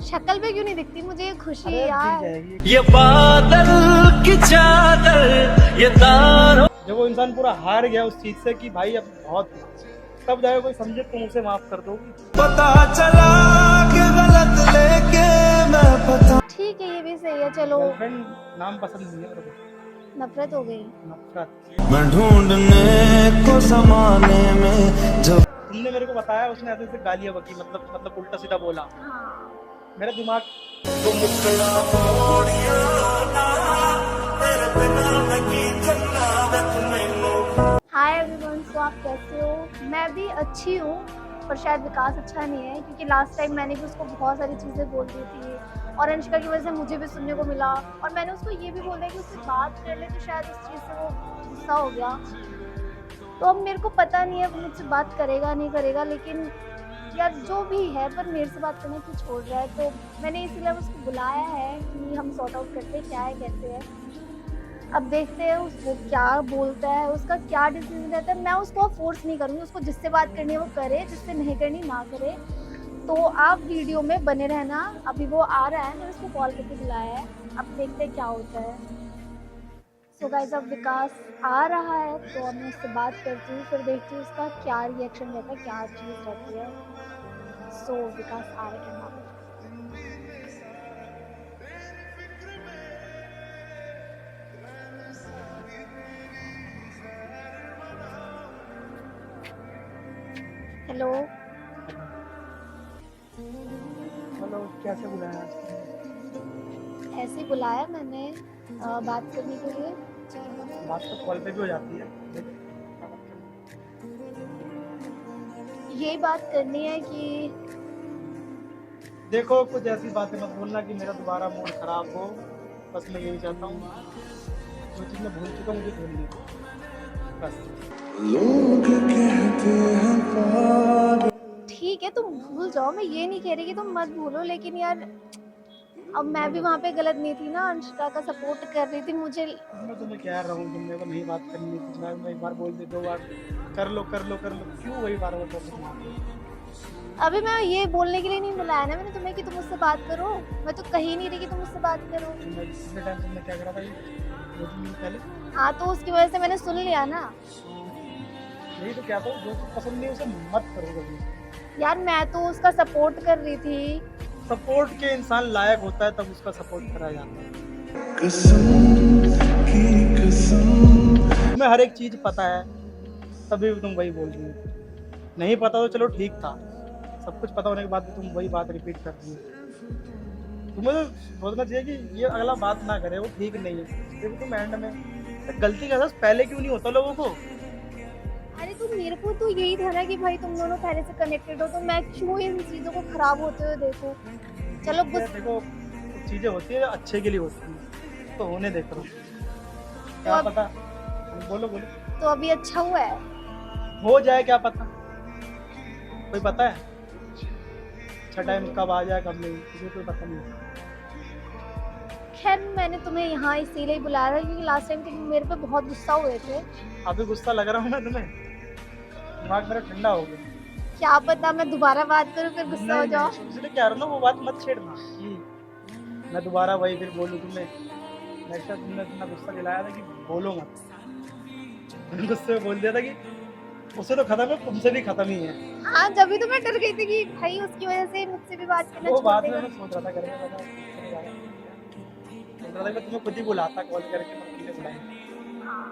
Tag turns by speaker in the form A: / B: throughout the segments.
A: शक्ल पे क्यों नहीं दिखती मुझे ये खुशी
B: अरे
A: यार।
B: दिख जाएगी।
C: ये बादल की चादर ये तारों।
B: जब वो इंसान पूरा हार गया उस चीज से कि भाई अब बहुत हुआ, तब जाके कोई समझे तुम उसे माफ कर दोगी।
C: पता चला कि गलत लेके मैं पता।
A: ठीक है ये भी सही है, चलो
B: गर्लफ्रेंड नाम पसंद नहीं है मेरे को।
A: नफरत हो गई।
B: नफरत।
C: मैं ढूंढने को जमाने में जब
B: तुमने मेरे को बताया उसने ऐसे ऐसे गालियां बकी, मतलब उल्टा सीधा बोला।
A: हाँ
B: मेरा दिमाग
C: तुम मुस्कुरा मोड़िया ना तेरे बिना मैं की चलना मैं
A: हाय एवरीवन, सो आप कैसे हो? मैं भी अच्छी हूँ, पर शायद विकास अच्छा नहीं है क्योंकि लास्ट टाइम मैंने भी उसको बहुत सारी चीज़ें बोल दी थी और अंशिका की वजह से मुझे भी सुनने को मिला और मैंने उसको ये भी बोल दिया कि उससे बात कर ले, तो शायद उस चीज़ से वो गुस्सा हो गया। तो अब मेरे को पता नहीं है वो मुझसे बात करेगा नहीं करेगा, लेकिन यार जो भी है पर मेरे से बात करना क्यों छोड़ रहा है, तो मैंने इसीलिए उसको बुलाया है कि हम सॉर्ट आउट करते हैं क्या है कैसे है। अब देखते हैं उसको क्या बोलता है, उसका क्या डिसीजन रहता है। मैं उसको फोर्स नहीं करूँगी, उसको जिससे बात करनी है वो करे, जिससे नहीं करनी ना करे। तो आप वीडियो में बने रहना, अभी वो आ रहा है, मैंने उसको कॉल करके बुलाया है, अब देखते हैं क्या होता है। सो गाइस अब विकास आ रहा है तो अब मैं उससे बात करती हूँ, फिर देखती हूँ उसका क्या रिएक्शन रहता है, क्या चीज़ रहती है। सो विकास आ रहा है। हेलो
B: हेलो, कैसे बुलाया?
A: ऐसे ही बुलाया मैंने बात करने के लिए।
B: बात तो कॉल पे भी हो जाती है।
A: यही बात करनी है कि
B: देखो कुछ ऐसी बातें मत बोलना कि मेरा दोबारा मूड खराब हो, बस मैं यही चाहता हूँ। जो चीज़ मैं भूल चुका मुझे भूलनी है, बस।
C: लोग कहते हैं पागल।
A: ठीक है तुम भूल जाओ, मैं ये नहीं कह रही कि तुम मत भूलो, लेकिन यार अब मैं भी वहाँ पे गलत नहीं थी ना, अंशिका का सपोर्ट कर रही थी मुझे।
B: मैं तुम्हें कह रहा हूँ, तुमने को नहीं बात करनी थी। मैं एक बार बोल दे, दो बार कर लो कर लो कर लो, क्यों वही बार बार टॉपिक मारते हो?
A: अभी मैं ये बोलने के लिए नहीं बुलाया ना मैंने तुम्हें कि तुम मुझसे बात करो, मैं तो कही नहीं रही कि तुम मुझसे बात करो।
B: कितने टाइम तुमने क्या करा था ये 2-3 दिन पहले?
A: हाँ तो उसकी वजह से मैंने सुन लिया ना।
B: यही तो कहता हूँ, जो चीज़ पसंद नहीं है उसे मत करो कभी।
A: यार मैं तो उसका सपोर्ट कर रही थी।
B: सपोर्ट के इंसान लायक होता है तब उसका सपोर्ट करा जाता है।
C: कसम की कसम।
B: तुम्हें हर एक चीज़ पता है, तभी भी तुम वही बोल रही हो। नहीं पता तो चलो ठीक था, सब कुछ पता होने के बाद भी तुम वही बात रिपीट कर रही हो। तुम्हें तो सोचना चाहिए कि ये अगला बात ना करे, वो ठीक नहीं है। देखो तुम एंड में गलती का एहसास पहले क्यों नहीं होता लोगों को?
A: अरे तो मेरे को तो यही था ना कि भाई तुम दोनों पहले से कनेक्टेड हो, तो मैं क्यों इन चीज़ों को खराब होते हुए देखो। चलो
B: देखो कुछ चीज़ें होती है अच्छे के लिए होती है, तो होने दे करो। क्या
A: अब-
B: पता, बोलो बोलो,
A: तो अभी अच्छा हुआ है।
B: हो जाए क्या पता, कोई पता है? अच्छा टाइम कब आ जाए कब नहीं, किसी को कोई पता नहीं।
A: खैर मैंने तुम्हें यहाँ इसीलिए बुलाया था क्योंकि लास्ट टाइम तुम मेरे पे बहुत गुस्सा हुए थे।
B: अभी गुस्सा लग रहा हूँ मैं तुम्हें? दिमाग मेरा ठंडा हो गया।
A: क्या पता मैं दोबारा बात करूँ फिर गुस्सा हो
B: नहीं,
A: जाओ।
B: नहीं, इसलिए कह रहा हूँ ना, वो बात मत छेड़ना कि मैं दोबारा वही फिर बोलूँ तुम्हें। नेक्स्ट टाइम तुमने इतना गुस्सा दिलाया था कि बोलो मत। मैंने गुस्से में बोल दिया था कि उससे तो खत्म है, तुमसे भी खत्म ही है।
A: हाँ जब भी तो मैं डर गई थी कि भाई उसकी वजह से मुझसे भी बात करना
B: वो
A: छोड़
B: बात में
A: देगा।
B: मैं सोच रहा था करेगा, सोच रहा था कि मैं तुम्हें खुद ही बुलाता कॉल करके, मैं तुमने बुलाया।
A: हाँ,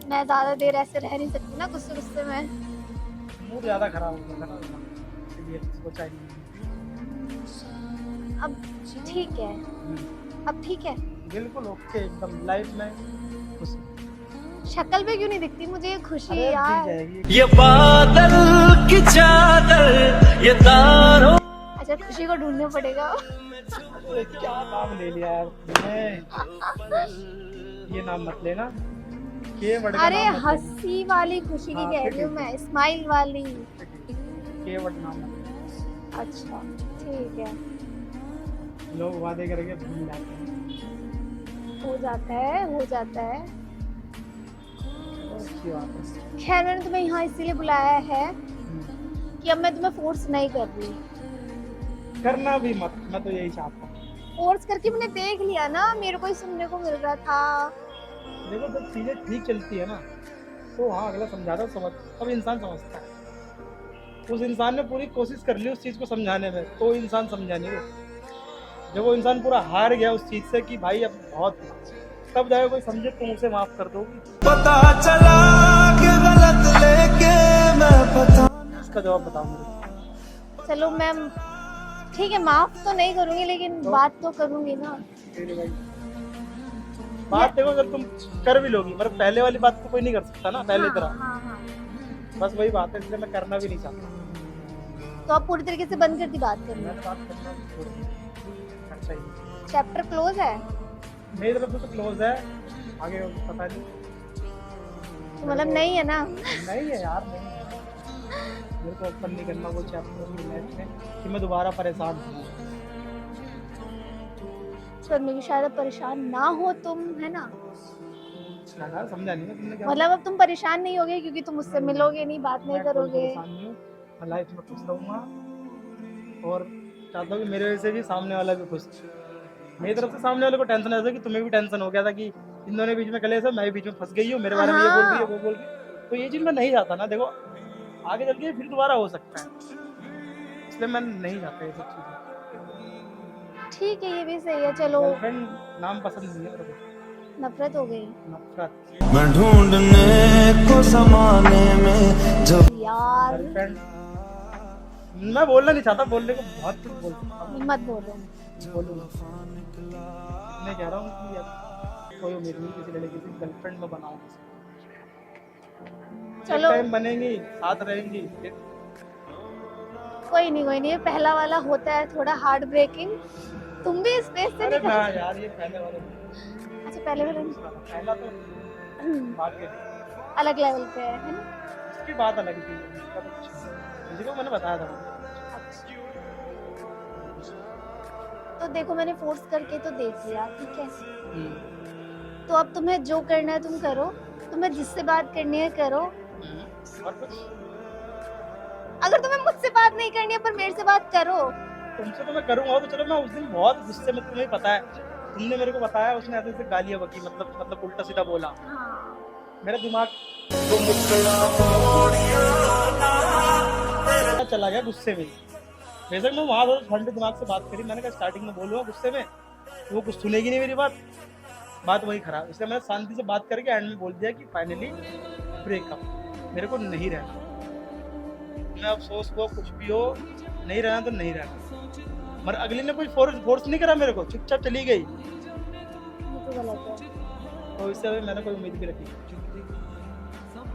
A: मैं ज़्यादा देर ऐसे रह नहीं सकती ना गुस्से गुस्से में।
B: मूड ज़्यादा खराब हो गया था, इसलिए सोचा ही नहीं।
A: अब ठीक है, अब ठीक है।
B: बिल्कुल ओके, एकदम लाइफ में खुश।
A: शक्ल पे क्यों नहीं दिखती मुझे ये खुशी
B: अरे दिख
A: यार।
B: जाएगी।
C: ये बादल की चादर ये तारों।
A: अच्छा खुशी को ढूंढना पड़ेगा।
B: अरे क्या नाम ले लिया यार तुमने? ये नाम मत लेना, के वर्ड का
A: अरे
B: नाम मत लेना।
A: हंसी वाली खुशी की
B: हाँ,
A: कह
B: फिर
A: रही हूँ
B: ठीक है।
A: मैं, स्माइल वाली।
B: के वर्ड नाम मत लेना।
A: अच्छा ठीक है,
B: लोग वादे करके भूल जाते हैं।
A: हो जाता है हो जाता है।
B: चलो, अच्छी बात है।
A: खैर मैंने तुम्हें यहाँ इसीलिए बुलाया है
B: हम्म,
A: कि अब मैं तुम्हें फोर्स नहीं कर रही।
B: करना भी मत, मैं तो यही चाहता हूँ।
A: फोर्स करके मैंने देख लिया ना, मेरे को ही सुनने को मिल रहा था।
B: देखो जब चीजें ठीक चलती है ना, तो हाँ अगला समझाता है, समझ तब इंसान समझता है। उस इंसान ने पूरी कोशिश कर ली उस चीज को समझाने में, तो इंसान समझा नहीं वो। जब वो इंसान पूरा हार गया उस चीज से कि भाई अब बहुत हुआ, तब जाके कोई समझे, तुम उसे माफ कर दोगी।
C: पता चला कि गलत लेके मैं पता।
B: इसका जवाब बताओ मुझे।
A: चलो मैं ठीक है, माफ तो नहीं करूंगी लेकिन बात तो करूंगी ना।
B: मेरे भाई बात देखो, अगर तुम कर भी लोगी, मतलब पहले वाली बात तो कोई नहीं कर सकता ना पहले
A: हाँ,
B: तरह।
A: हाँ, हाँ।
B: बस वही बात है, इसलिए मैं करना भी नहीं चाहता।
A: तो आप पूरी तरीके से बंद कर दी बात करना।
B: मैं बात करना छोड़ दी। अच्छा ही
A: चैप्टर क्लोज है
B: मेरी तरफ से तो क्लोज है, आगे पता नहीं।
A: तो मतलब नहीं है ना।
B: नहीं है यार, नहीं है। मेरे को ओपन नहीं करना वो चैप्टर अपनी लाइफ में कि मैं दोबारा परेशान हूँ।
A: पर मैं भी शायद अब परेशान ना हो तुम, है ना?
B: यार समझा नहीं ना तुमने क्या
A: मतलब अब तुम परेशान नहीं होगे क्योंकि तुम उससे मिलोगे नहीं, बात नहीं
B: मैं कोई
A: करोगे।
B: परेशान नहीं हूँ, मैं लाइफ में खुश रहूँगा और चाहता हूँ कि मेरे वजह से भी सामने वाला भी खुश। मेरी तरफ से सामने वाले को टेंशन ऐसा कि तुम्हें भी टेंशन हो गया था कि इन दोनों बीच में कले से मैं भी बीच में फंस गई हूँ, मेरे बारे में ये बोल रही है वो बोल रही है। तो ये चीज़ मैं नहीं चाहता ना, देखो आगे चल के फिर दोबारा हो सकता है, इसलिए मैं नहीं चाहता ये सब चीज़ें।
A: ठीक है, ये भी सही है। चलो,
B: गर्लफ्रेंड नाम पसंद नहीं है मेरे को,
A: नफरत हो गई
B: नफरत।
C: मैं ढूंढने को जमाने में जब
A: यार।
B: गर्लफ्रेंड मैं बोलना नहीं चाहता, बोलने को बहुत कुछ बोल सकता हूँ,
A: मत बोलो।
B: बोलूँगा। मैं कह रहा हूँ कि अब कोई उम्मीद नहीं किसी लड़की से गर्लफ्रेंड में बनाऊँ।
A: चलो।
B: टाइम बनेंगी, साथ रहेंगी, फिर
A: कोई नहीं, पहला वाला होता है थोड़ा हार्ट ब्रेकिंग। तुम भी स्पेस से
B: अरे
A: निकल।
B: ना यार, ये पहले वाले
A: अच्छा, पहले वाला
B: पहला तो बात के
A: अलग लेवल पे है ना?
B: इसकी बात अलग थी, इसका तो कुछ नहीं। किसी को मैंने बताया था।
A: अच्छा। तो देखो, मैंने फोर्स करके तो देख लिया, ठीक है? तो अब तुम्हें जो करना है तुम करो, तुम्हें जिससे बात करनी है करो।
B: और कुछ
A: अगर तुम्हें मुझसे बात नहीं करनी है पर मेरे से बात करो।
B: तुमसे तो मैं करूंगा, तो चलो मैं उस दिन बहुत गुस्से में, तुम्हें पता है तुमने मेरे को बताया, उसने ऐसे ऐसे गालियां बकी, मतलब उल्टा सीधा बोला।
A: हाँ।
B: मेरा दिमाग चला गया गुस्से में। बेशक मैं वहां ठंडे दिमाग से बात करी, मैंने कहा स्टार्टिंग में बोलूंगा गुस्से में, वो कुछ सुनेगी नहीं मेरी बात वही खराब। इसलिए मैंने शांति से बात करके एंड में बोल दिया कि फाइनली ब्रेकअप, मेरे को नहीं रहना। मैं अफसोस हो कुछ भी हो, नहीं रहना तो नहीं रहना। मगर अगली ने कोई फोर्स नहीं करा मेरे को, चुपचाप चली गई।
A: ये तो गलत है।
B: तो इससे मैंने कोई उम्मीद भी रखी।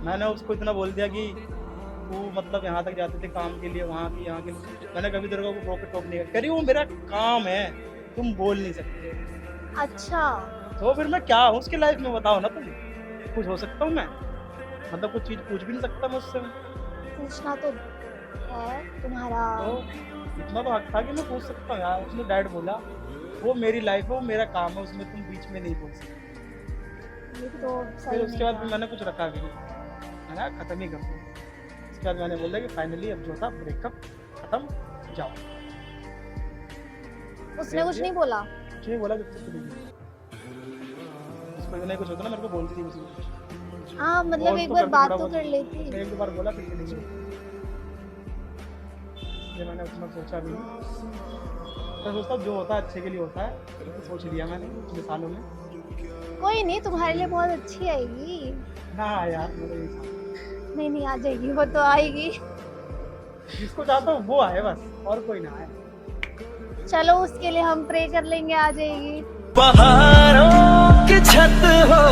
B: मैंने उसको इतना बोल दिया कि वो मतलब यहाँ तक जाते थे काम के लिए, वहाँ की यहाँ के लिए। मैंने कभी तेरे को रोक टोक नहीं करी, वो मेरा काम है, तुम बोल नहीं सकते।
A: अच्छा।
B: तो फिर मैं क्या हूँ उसकी लाइफ में, बताओ ना तुम। कुछ हो सकता हूँ मैं, मतलब कुछ चीज़ पूछ भी नहीं सकता मैं उससे।
A: पूछना तो है तुम्हारा।
B: तो इतना तो हक था कि मैं पूछ सकता हूँ यार। उसने डैड बोला वो मेरी लाइफ है, वो मेरा काम है, उसमें तुम बीच में नहीं बोल सकते।
A: ये तो सही
B: फिर उसके
A: नहीं
B: बाद
A: था।
B: मैंने कुछ रखा भी नहीं, मैंने कहा खत्म ही कर दूँ। उसके बाद मैंने बोला कि फाइनली अब जो था ब्रेकअप खत्म, जाओ।
A: उसने कुछ नहीं बोला?
B: कुछ नहीं बोला जब तक चली गई। उसको नहीं कुछ होता ना, मेरे को बोलती थी उसी।
A: हाँ, मतलब
B: और
A: एक
B: तो
A: बार
B: करके
A: बात
B: थोड़ा
A: तो
B: बहुत
A: कर लेती।
B: एक दो बार बोला फिर चली गई। ये मैंने उतना सोचा भी नहीं। मैं सोचता हूँ जो होता है अच्छे के लिए होता है, तो सोच लिया मैंने पिछले सालों में।
A: कोई नहीं, तुम्हारे लिए बहुत अच्छी आएगी।
B: ना यार, मेरे यही था।
A: नहीं, आ जाएगी, वो तो आएगी।
B: जिसको चाहता हूँ वो आए बस, और कोई ना आए।
A: चलो, उसके लिए हम प्रे कर लेंगे, आ जाएगी।
C: पहाड़ों की छत हो,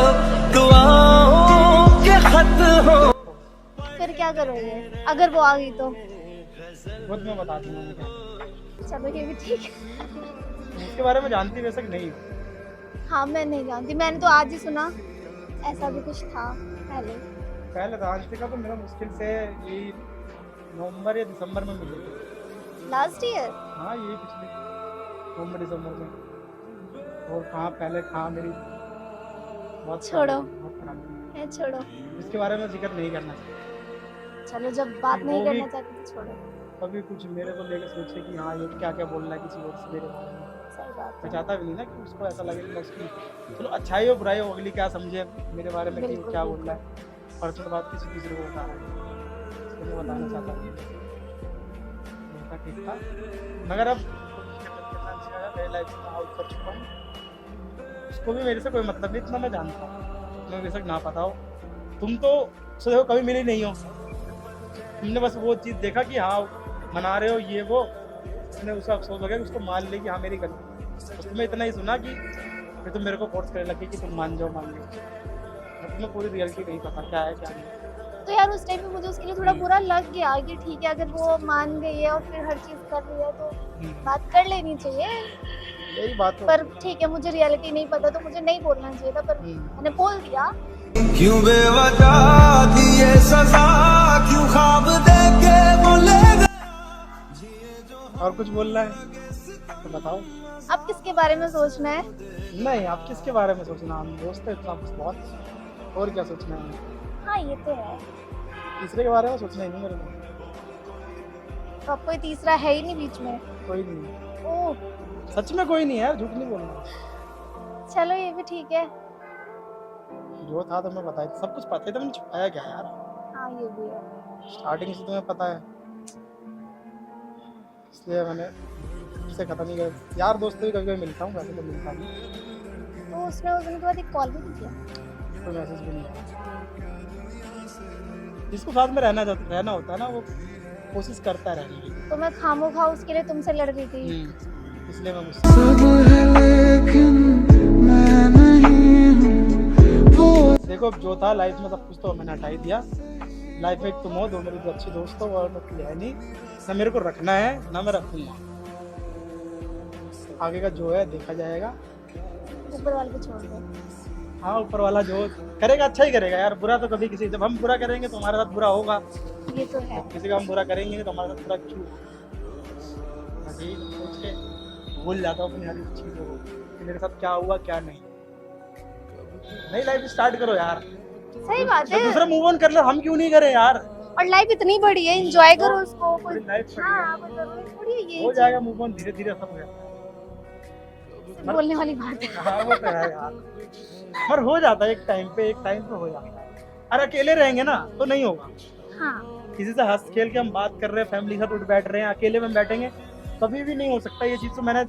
C: दुआओं के खत हो।
A: फिर क्या करोगे अगर वो आ गई तो?
B: वो तो मैं बता दूंगा उनको।
A: चलो, ये भी ठीक है।
B: उसके बारे में जानती वैसे नहीं हूँ।
A: हाँ, मैं नहीं जानती, मैंने तो आज ही सुना ऐसा भी कुछ था पहले।
B: रांचती तो मेरा मुश्किल से यही नवंबर या दिसंबर में मिले थे।
A: Last year?
B: हाँ, यही पिछले नवंबर दिसंबर में। और कहाँ पहले कहाँ मेरी बहुत
A: छोड़ो।
B: बहुत खराब।
A: छोड़ो,
B: इसके बारे में जिक्र नहीं करना चाहिए।
A: चलो, जब बात नहीं
B: वो भी-
A: करना चाहती तो छोड़ो।
B: कभी कुछ मेरे को लेकर सोचे कि हाँ ये क्या क्या बोलना है किसी और से मेरे बारे में।
A: सही बात
B: मैं
A: है।
B: चाहता भी नहीं ना कि उसको ऐसा लगे कि मैं उसकी चलो अच्छाई हो बुराई हो अगली क्या समझे मेरे बारे में कि वो
A: बिल्कुल,
B: क्या
A: बिल्कुल।
B: बोल रहा है पर्सनल बात किसी दूसरे को बता रहा है इसलिए मैं बताना चाहता हूँ ऐसा ठीक था मगर अब मेरी लाइफ से आउट कर चुका हूँ उसको भी मेरे से कोई मतलब नहीं इतना मैं जानता हूँ मैं बेशक ना पता हो तुम तो उससे देखो कभी मिली नहीं हो तुमने बस वो चीज़ देखा कि हाँ मना रहे हो ये वो उसने उसका अफसोस हो गया कि उसको मान ले कि हाँ मेरी गलती बस तुम्हें इतना ही सुना कि फिर तुम मेरे को फोर्स करने लगे कि तुम मान जाओ तुम्हें पूरी रियलिटी नहीं पता क्या है क्या नहीं
A: तो यार उस टाइम पे मुझे उसके लिए थोड़ा बुरा लग गया कि ठीक है अगर वो मान गई है और फिर हर चीज कर रही है तो बात कर लेनी चाहिए।
B: यही बात
A: पर ठीक है मुझे रियलिटी नहीं पता तो मुझे नहीं बोलना चाहिए था पर मैंने बोल दिया।
C: क्यों बेवजह दिए सजा क्यों ख्वाब देके बोलेगा
B: और कुछ बोलना है तो बताओ
A: अब किसके बारे में सोचना है?
B: नहीं आप किसके बारे में सोचना हम दोस्त हैं इतना कुछ बहुत और क्या सोचना है
A: हाँ ये तो है।
B: तीसरे के बारे में सोचना ही नहीं मेरे को
A: तो अब कोई तीसरा है ही नहीं बीच में?
B: कोई नहीं
A: ओह
B: सच में कोई नहीं है यार झूठ नहीं बोलना
A: चलो ये भी ठीक है।
B: जो था तो मैं बताया सब कुछ पता है तो मैंने छुपाया क्या यार
A: हाँ ये भी है।
B: स्टार्टिंग से तुम्हें पता है इसलिए मैंने उससे खत्म ही कर यार दोस्त भी कभी कभी मिलता हूँ वैसे तो मिलता नहीं
A: तो उसने उस दिन के बाद एक कॉल भी नहीं किया?
B: कोई मैसेज भी नहीं किया जिसको साथ में रहना होता है ना वो कोशिश करता है रहने की
A: तो मैं खामोखा उसके लिए तुमसे लड़ रही थी।
B: इसलिए मैं मुझसे देखो जो था लाइफ में सब कुछ तो मैंने हटा ही दिया लाइफ में एक तुम हो दो मेरी जो अच्छी दोस्त हो और कोई है नहीं ना मेरे को रखना है ना मैं रखूंगा आगे का जो है देखा जाएगा
A: ऊपर वाले पे छोड़ दो।
B: हाँ ऊपर वाला जो करेगा अच्छा ही करेगा यार बुरा तो कभी किसी जब हम बुरा करेंगे तो हमारे साथ बुरा होगा
A: ये तो है।
B: किसी का हम बुरा करेंगे तो हमारे साथ बुरा क्यों बाकी सोच के भूल जाता हूँ अपनी हर एक चीज़ों को कि मेरे साथ क्या हुआ क्या नहीं नई लाइफ स्टार्ट करो यार
A: सही बात है।
B: दूसरा मूव ऑन कर लो हम क्यों नहीं करें यार
A: और लाइफ इतनी बड़ी है एंजॉय करो उसको
B: पूरी लाइफ
A: हाँ कोई जरूरी थोड़ी है ये
B: हो जाएगा मूव ऑन धीरे धीरे सब हो जाता है
A: बोलने वाली बात है।
B: हाँ वो तो है यार पर हो जाता है एक टाइम पे हो जाता है अरे अकेले रहेंगे ना तो नहीं होगा
A: हाँ
B: किसी से हंस खेल के हम बात कर रहे हैं फैमिली के साथ उठ बैठ रहे हैं अकेले में बैठेंगे कभी भी नहीं हो सकता ये चीज़ तो मैंने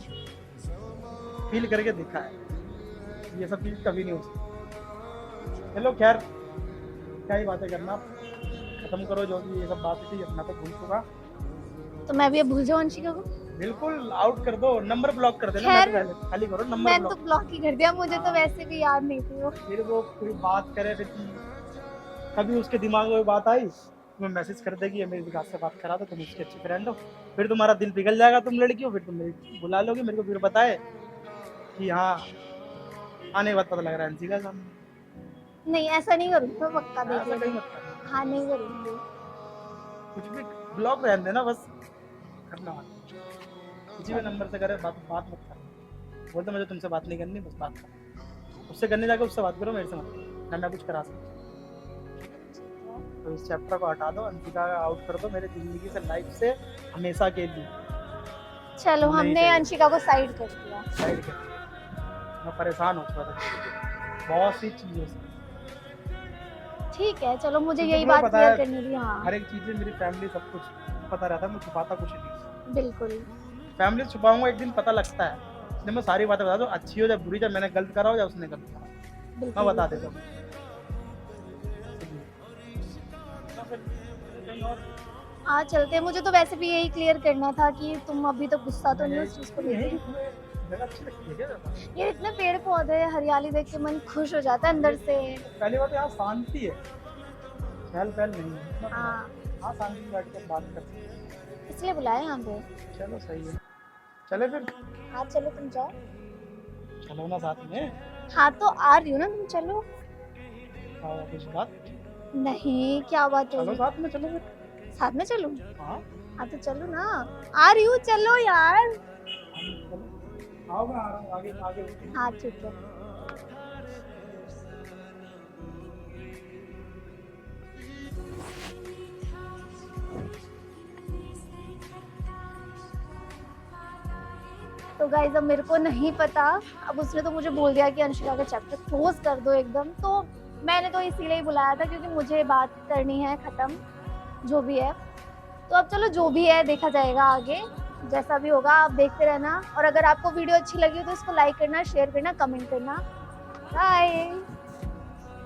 B: फील करके देखा है ये सब चीज़ कभी नहीं हो सकती चलो खैर क्या ही बातें करना खत्म करो जो भी ये सब बात थी अपना तो भूल चुका
A: तो मैं भी अब भूल जाऊँ अंशिका को?
B: बिल्कुल आउट कर दो नंबर ब्लॉक कर देना
A: खैर,
B: मैं तो खाली करो नंबर
A: मैंने तो
B: ब्लॉक
A: ब्लॉक ही कर दिया मुझे तो वैसे भी याद नहीं थी वो।
B: फिर वो कोई बात करे फिर कभी उसके दिमाग में बात आई तुम्हें मैसेज कर देगी मेरे विकास से बात करा दो तुम उसकी अच्छी फ्रेंड हो फिर तुम्हारा दिल पिघल जाएगा तुम लड़की हो फिर तुम मेरी बुला लोगे मेरे को फिर बताए कि हाँ आने के बाद पता लग रहा है अंशिका सामने
A: नहीं ऐसा नहीं करूँगी मैं पक्का देख
B: ऐसा नहीं
A: लेंगे।
B: मत करना
A: हाँ नहीं करूँगी।
B: कुछ भी ब्लॉक रहने देना बस करना मत किसी भी नंबर से करे बात मत कर बोलते मुझे तुमसे बात नहीं करनी बस बात कर उससे करने जाके उससे बात करो मेरे से मत ना मैं कुछ करा सकता तो इस चैप्टर को हटा दो अंशिका आउट कर दो मेरे जिंदगी से लाइफ से हमेशा के लिए
A: चलो
B: नहीं
A: हमने
B: चाहिए।
A: अंशिका को साइड कर दिया।
B: साइड कर दिया। मैं परेशान हो चुका था बहुत सी चीज़ों से
A: ठीक है चलो मुझे
B: तुमको
A: यही
B: तो
A: बात
B: पता
A: क्लियर
B: है,
A: करनी थी। हाँ
B: हर एक चीज़ में मेरी फैमिली सब कुछ पता रहता है मैं छुपाता कुछ नहीं
A: बिल्कुल
B: फैमिली से छुपाऊंगा एक दिन पता लगता है इसलिए मैं सारी बातें बता दूँ अच्छी हो या बुरी या मैंने गलत करा हो या उसने गलत करा मैं
A: बिल्कुल
B: बता देता हूँ
A: हाँ चलते हैं। मुझे तो वैसे भी यही क्लियर करना था कि तुम अभी तो गुस्सा तो नहीं हो उस चीज को लेके।
B: जगह अच्छी लगती है क्या ज़्यादा?
A: ये इतने पेड़ पौधे हरियाली देख के मन खुश हो जाता है अंदर से।
B: पहली बात यहाँ शांति है चहल पहल नहीं है
A: हाँ
B: हाँ शांति से बैठ कर बात कर सकते हैं
A: इसलिए बुलाया यहाँ पे।
B: चलो सही है चले फिर
A: हाँ चलो तुम जाओ।
B: चलो ना साथ में
A: हाँ तो आ रही हो ना तुम चलो।
B: और कुछ बात
A: नहीं क्या बात
B: चलो
A: होगी?
B: साथ में चलो फिर
A: साथ में चलूं?
B: हाँ
A: हाँ तो चलो ना। आ रही हूँ चलो यार।
B: चलो आओ मैं आ रहा हूँ आगे आगे
A: हाँ ठीक है। तो गाइज अब मेरे को नहीं पता, अब उसने तो मुझे बोल दिया कि अंशिका का चैप्टर क्लोज कर दो एकदम, तो मैंने तो इसीलिए ही बुलाया था क्योंकि मुझे बात करनी है ख़त्म जो भी है। तो अब चलो जो भी है देखा जाएगा आगे, जैसा भी होगा आप देखते रहना। और अगर आपको वीडियो अच्छी लगी हो तो इसको लाइक करना, शेयर करना, कमेंट करना। बाय।